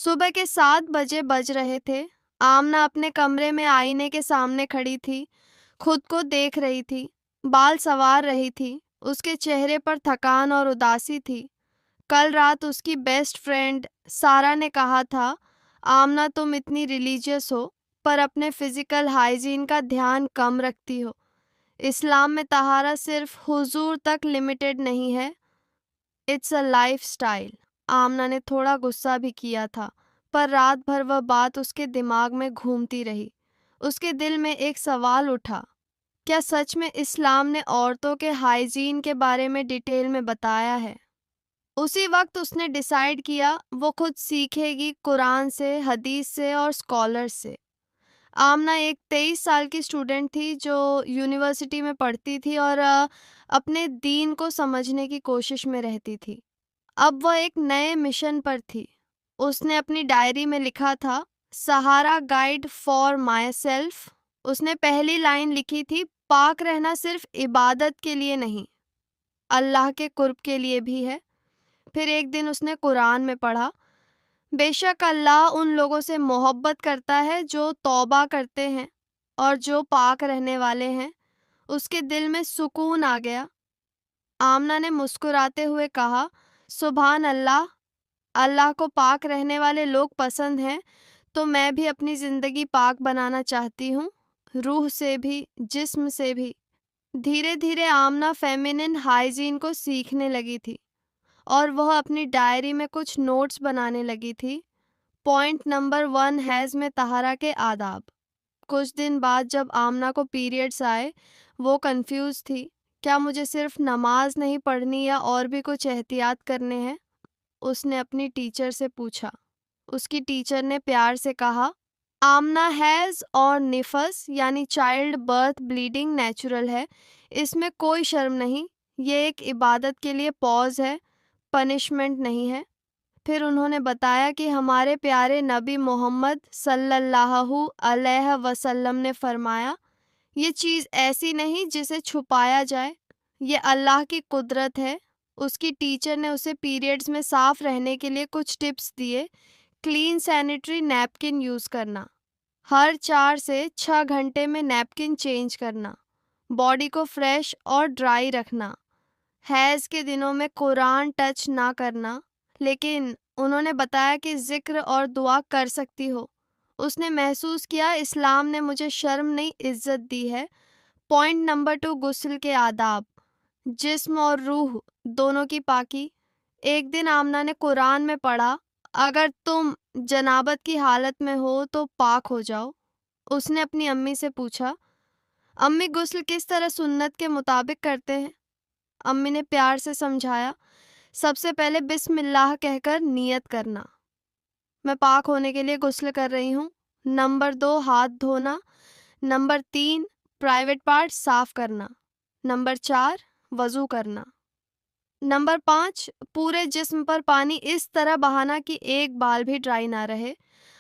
صبح کے 7 بجے بج رہے تھے۔ آمنہ اپنے کمرے میں آئینے کے سامنے کھڑی تھی، خود کو دیکھ رہی تھی، بال سنوار رہی تھی۔ اس کے چہرے پر تھکان اور اداسی تھی۔ کل رات اس کی بیسٹ فرینڈ سارا نے کہا تھا، آمنہ تم اتنی ریلیجیس ہو پر اپنے فزیکل ہائیجین کا دھیان کم رکھتی ہو۔ اسلام میں طہارت صرف حضور تک لمیٹڈ نہیں ہے، it's a lifestyle. Amna نے تھوڑا غصہ بھی کیا تھا، پر رات بھر وہ بات اس کے دماغ میں گھومتی رہی۔ اس کے دل میں ایک سوال اٹھا، کیا سچ میں اسلام نے عورتوں کے ہائیجین کے بارے میں ڈیٹیل میں بتایا ہے؟ اسی وقت اس نے ڈیسائیڈ کیا وہ خود سیکھے گی، قرآن سے، حدیث سے اور اسکالرز سے۔ آمنہ ایک 23 سال کی اسٹوڈنٹ تھی جو یونیورسٹی میں پڑھتی تھی اور اپنے دین کو سمجھنے کی کوشش میں رہتی تھی۔ اب وہ ایک نئے مشن پر تھی۔ اس نے اپنی ڈائری میں لکھا تھا، سہارا گائیڈ فار مائی سیلف۔ اس نے پہلی لائن لکھی تھی، پاک رہنا صرف عبادت کے لیے نہیں، اللہ کے قرب کے لیے بھی ہے۔ پھر ایک دن اس نے قرآن میں پڑھا، بے شک اللہ ان لوگوں سے محبت کرتا ہے جو توبہ کرتے ہیں اور جو پاک رہنے والے ہیں۔ اس کے دل میں سکون آ گیا۔ آمنہ نے مسکراتے ہوئے کہا، سبحان اللہ، اللہ کو پاک رہنے والے لوگ پسند ہیں، تو میں بھی اپنی زندگی پاک بنانا چاہتی ہوں، روح سے بھی، جسم سے بھی۔ دھیرے دھیرے آمنہ فیمینن ہائیجین کو سیکھنے لگی تھی اور وہ اپنی ڈائری میں کچھ نوٹس بنانے لگی تھی۔ پوائنٹ نمبر 1، حیض میں طہارہ کے آداب۔ کچھ دن بعد جب آمنہ کو پیریڈز آئے، وہ کنفیوز تھی، کیا مجھے صرف نماز نہیں پڑھنی یا اور بھی کچھ احتیاط کرنے ہیں؟ اس نے اپنی ٹیچر سے پوچھا۔ اس کی ٹیچر نے پیار سے کہا، آمنہ، حیض اور نفس یعنی چائلڈ برتھ بلیڈنگ نیچرل ہے، اس میں کوئی شرم نہیں، یہ ایک عبادت کے لیے پاز ہے، پنشمنٹ نہیں ہے۔ پھر انہوں نے بتایا کہ ہمارے پیارے نبی محمد صلی اللہ علیہ وسلم نے فرمایا، یہ چیز ایسی نہیں جسے چھپایا جائے، یہ اللہ کی قدرت ہے۔ اس کی ٹیچر نے اسے پیریڈز میں صاف رہنے کے لیے کچھ ٹپس دیے، کلین سینیٹری نیپکن یوز کرنا، ہر 4 سے 6 گھنٹے میں نیپکن چینج کرنا، باڈی کو فریش اور ڈرائی رکھنا، حیض کے دنوں میں قرآن ٹچ نہ کرنا، لیکن انہوں نے بتایا کہ ذکر اور دعا کر سکتی ہو۔ اس نے محسوس کیا، اسلام نے مجھے شرم نہیں عزت دی ہے۔ پوائنٹ نمبر 2، غسل کے آداب، جسم اور روح دونوں کی پاکی۔ ایک دن آمنہ نے قرآن میں پڑھا، اگر تم جنابت کی حالت میں ہو تو پاک ہو جاؤ۔ اس نے اپنی امی سے پوچھا، امی غسل کس طرح سنت کے مطابق کرتے ہیں؟ امی نے پیار سے سمجھایا، سب سے پہلے بسم اللہ کہہ کر نیت کرنا، میں پاک ہونے کے لیے غسل کر رہی ہوں۔ نمبر 2، ہاتھ دھونا۔ نمبر 3، پرائیویٹ پارٹ صاف کرنا۔ نمبر 4، وضو کرنا۔ نمبر 5، پورے جسم پر پانی اس طرح بہانا کہ ایک بال بھی ڈرائی نہ رہے۔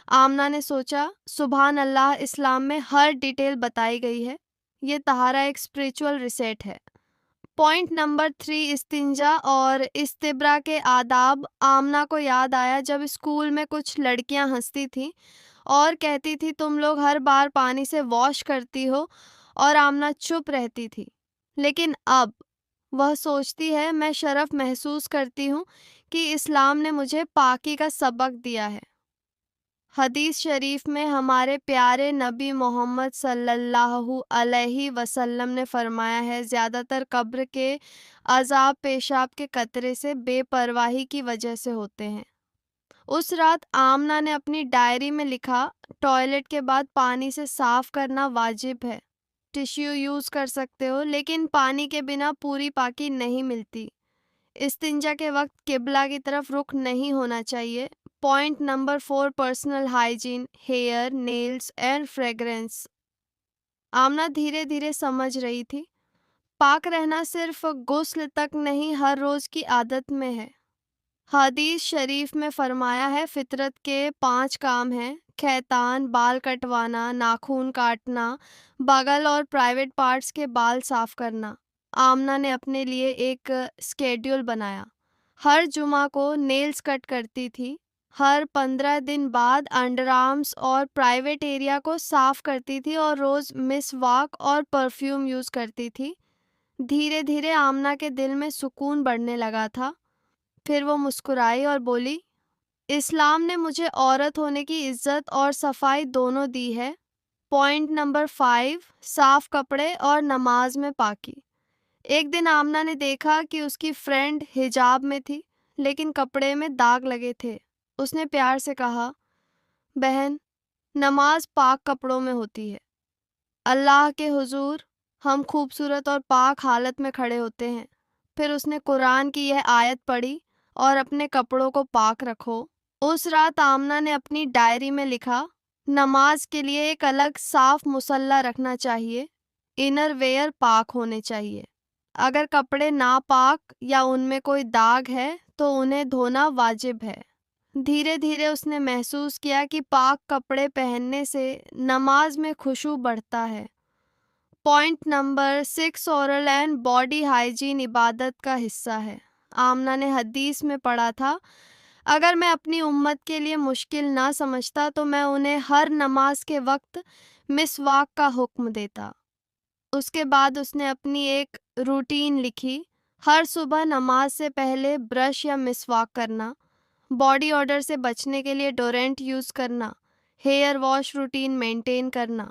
آمنہ نے سوچا، سبحان اللہ، اسلام میں ہر ڈیٹیل بتائی گئی ہے، یہ طہارہ ایک اسپریچول ریسیٹ ہے۔ پوائنٹ نمبر 3، استنجا اور استبرا کے آداب۔ آمنہ کو یاد آیا جب اسکول میں کچھ لڑکیاں ہنستی تھیں اور کہتی تھی تم لوگ ہر بار پانی سے واش کرتی ہو، اور آمنہ چپ رہتی تھی، لیکن اب وہ سوچتی ہے، میں شرف محسوس کرتی ہوں کہ اسلام نے مجھے پاکی کا سبق دیا ہے۔ حدیث شریف میں ہمارے پیارے نبی محمد صلی اللہ علیہ وسلم نے فرمایا ہے، زیادہ تر قبر کے عذاب پیشاب کے قطرے سے بے پرواہی کی وجہ سے ہوتے ہیں۔ اس رات آمنہ نے اپنی ڈائری میں لکھا، ٹوائلٹ کے بعد پانی سے صاف کرنا واجب ہے، ٹشیو یوز کر سکتے ہو، لیکن پانی کے بنا پوری پاکی نہیں ملتی۔ استنجا کے وقت قبلہ کی طرف رخ نہیں ہونا چاہیے۔ Point number 4، personal hygiene, hair, nails and fragrance. Amna دھیرے دھیرے سمجھ رہی تھی، پاک رہنا صرف غسل تک نہیں، ہر روز کی عادت میں ہے۔ حدیث شریف میں فرمایا ہے، فطرت کے 5 کام ہیں، کھیتان، بال کٹوانا، ناخون کاٹنا، بغل اور پرائیویٹ پارٹس کے بال صاف کرنا۔ آمنہ نے اپنے لیے ایک اسکیڈول بنایا، ہر جمعہ کو نیلز کٹ کرتی تھی، ہر 15 دن بعد انڈر آرمز اور پرائیویٹ ایریا کو صاف کرتی تھی اور روز مس واک اور پرفیوم یوز کرتی تھی۔ دھیرے دھیرے آمنہ کے دل میں سکون بڑھنے لگا تھا۔ پھر وہ مسکرائی اور بولی، اسلام نے مجھے عورت ہونے کی عزت اور صفائی دونوں دی ہے۔ پوائنٹ نمبر 5، صاف کپڑے اور نماز میں پاکی۔ ایک دن آمنہ نے دیکھا کہ اس کی فرینڈ حجاب میں تھی لیکن کپڑے میں داغ لگے تھے۔ اس نے پیار سے کہا، بہن، نماز پاک کپڑوں میں ہوتی ہے۔ اللہ کے حضور ہم خوبصورت اور پاک حالت میں کھڑے ہوتے ہیں۔ پھر اس نے قرآن کی یہ آیت پڑھی، اور اپنے کپڑوں کو پاک رکھو۔ اس رات آمنہ نے اپنی ڈائری میں لکھا، نماز کے لیے ایک الگ صاف مصلی رکھنا چاہیے، انر ویئر پاک ہونے چاہیے۔ اگر کپڑے ناپاک یا ان میں کوئی داغ ہے تو انہیں دھونا واجب ہے۔ دھیرے دھیرے اس نے محسوس کیا کہ پاک کپڑے پہننے سے نماز میں خشوع بڑھتا ہے۔ Point number 6، oral and body hygiene عبادت کا حصہ ہے۔ آمنہ نے حدیث میں پڑھا تھا، اگر میں اپنی امت کے لیے مشکل نہ سمجھتا تو میں انہیں ہر نماز کے وقت مسواک کا حکم دیتا۔ اس کے بعد اس نے اپنی ایک روٹین لکھی، ہر صبح نماز سے پہلے برش یا مسواک کرنا، باڈی اوڈر سے بچنے کے لیے ڈورینٹ یوز کرنا، ہیئر واش روٹین مینٹین کرنا۔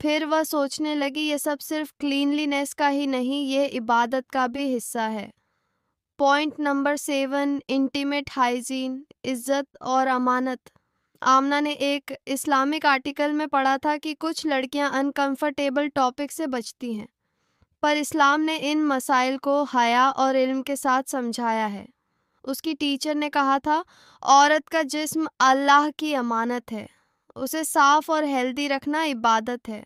پھر وہ سوچنے لگی، یہ سب صرف کلینلینس کا ہی نہیں، یہ عبادت کا بھی حصہ ہے۔ پوائنٹ نمبر 7، انٹیمیٹ ہائیجین، عزت اور امانت۔ آمنہ نے ایک اسلامک آرٹیکل میں پڑھا تھا کہ کچھ لڑکیاں انکمفرٹیبل ٹاپک سے بچتی ہیں، پر اسلام نے ان مسائل کو حیا اور علم کے ساتھ سمجھایا ہے۔ اس کی ٹیچر نے کہا تھا، عورت کا جسم اللہ کی امانت ہے، اسے صاف اور ہیلدی رکھنا عبادت ہے۔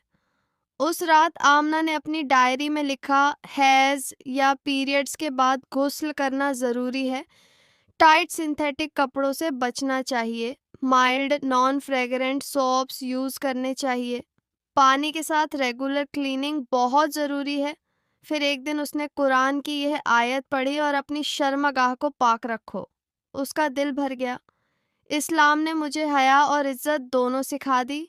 اس رات آمنہ نے اپنی ڈائری میں لکھا، حیض یا پیریڈز کے بعد غسل کرنا ضروری ہے، ٹائٹ سنتھیٹک کپڑوں سے بچنا چاہیے، مائلڈ نان فریگرنٹ سوپس یوز کرنے چاہیے، پانی کے ساتھ ریگولر کلیننگ بہت ضروری ہے۔ پھر ایک دن اس نے قرآن کی یہ آیت پڑھی، اور اپنی شرمگاہ کو پاک رکھو۔ اس کا دل بھر گیا، اسلام نے مجھے حیا اور عزت دونوں سکھا دی۔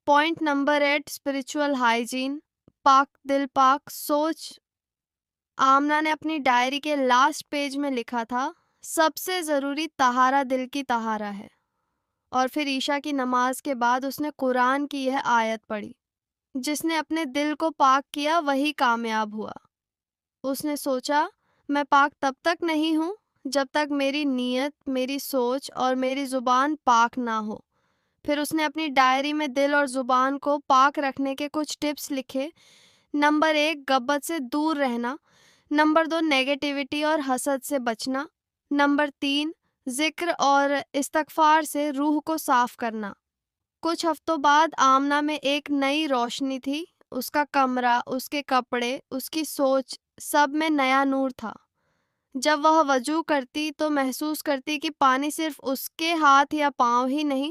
پوائنٹ نمبر 8، اسپرچول ہائیجین، پاک دل پاک سوچ۔ آمنہ نے اپنی ڈائری کے لاسٹ پیج میں لکھا تھا، سب سے ضروری طہارہ دل کی طہارہ ہے۔ اور پھر عشاء کی نماز کے بعد اس نے قرآن کی یہ آیت پڑھی، جس نے اپنے دل کو پاک کیا وہی کامیاب ہوا۔ اس نے سوچا، میں پاک تب تک نہیں ہوں جب تک میری نیت، میری سوچ اور میری زبان پاک نہ ہو۔ پھر اس نے اپنی ڈائری میں دل اور زبان کو پاک رکھنے کے کچھ ٹپس لکھے۔ نمبر 1، غیبت سے دور رہنا۔ نمبر 2، نیگیٹیوٹی اور حسد سے بچنا۔ نمبر 3، ذکر اور استغفار سے روح کو صاف کرنا۔ کچھ ہفتوں بعد آمنہ میں ایک نئی روشنی تھی، اس کا کمرہ، اس کے کپڑے، اس کی سوچ، سب میں نیا نور تھا۔ جب وہ وضو کرتی تو محسوس کرتی کہ پانی صرف اس کے ہاتھ یا پاؤں ہی نہیں،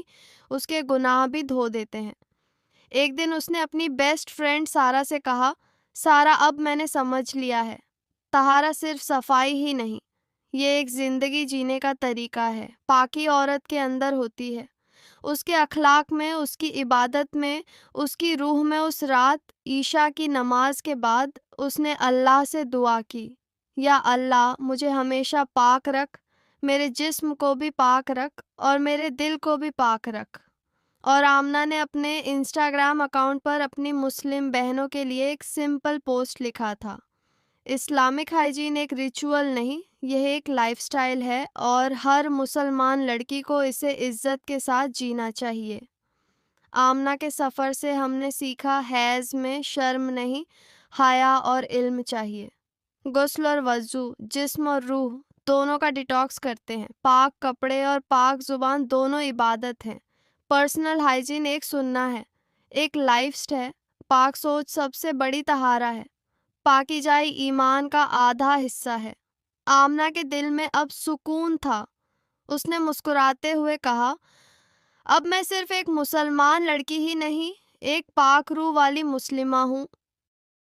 اس کے گناہ بھی دھو دیتے ہیں۔ ایک دن اس نے اپنی بیسٹ فرینڈ سارا سے کہا، سارا، اب میں نے سمجھ لیا ہے، طہارہ صرف صفائی ہی نہیں، یہ ایک زندگی جینے کا طریقہ ہے۔ پاکی عورت کے اندر ہوتی ہے، اس کے اخلاق میں، اس کی عبادت میں، اس کی روح میں۔ اس رات عشاء کی نماز کے بعد اس نے اللہ سے دعا کی، یا اللہ، مجھے ہمیشہ پاک رکھ، میرے جسم کو بھی پاک رکھ اور میرے دل کو بھی پاک رکھ۔ اور آمنہ نے اپنے انسٹاگرام اکاؤنٹ پر اپنی مسلم بہنوں کے لیے ایک سمپل پوسٹ لکھا تھا، اسلامک ہائیجین ایک ریچول نہیں، یہ ایک لائف سٹائل ہے، اور ہر مسلمان لڑکی کو اسے عزت کے ساتھ جینا چاہیے۔ آمنہ کے سفر سے ہم نے سیکھا، حیض میں شرم نہیں، حیا اور علم چاہیے۔ غسل اور وضو جسم اور روح دونوں کا ڈیٹاکس کرتے ہیں۔ پاک کپڑے اور پاک زبان دونوں عبادت ہیں۔ پرسنل ہائیجین ایک سنہ ہے، ایک لائف سٹائل ہے۔ پاک سوچ سب سے بڑی طہارہ ہے۔ پاکی جائی ایمان کا آدھا حصہ ہے۔ آمنہ کے دل میں اب سکون تھا۔ اس نے مسکراتے ہوئے کہا، اب میں صرف ایک مسلمان لڑکی ہی نہیں، ایک پاک روح والی مسلمہ ہوں۔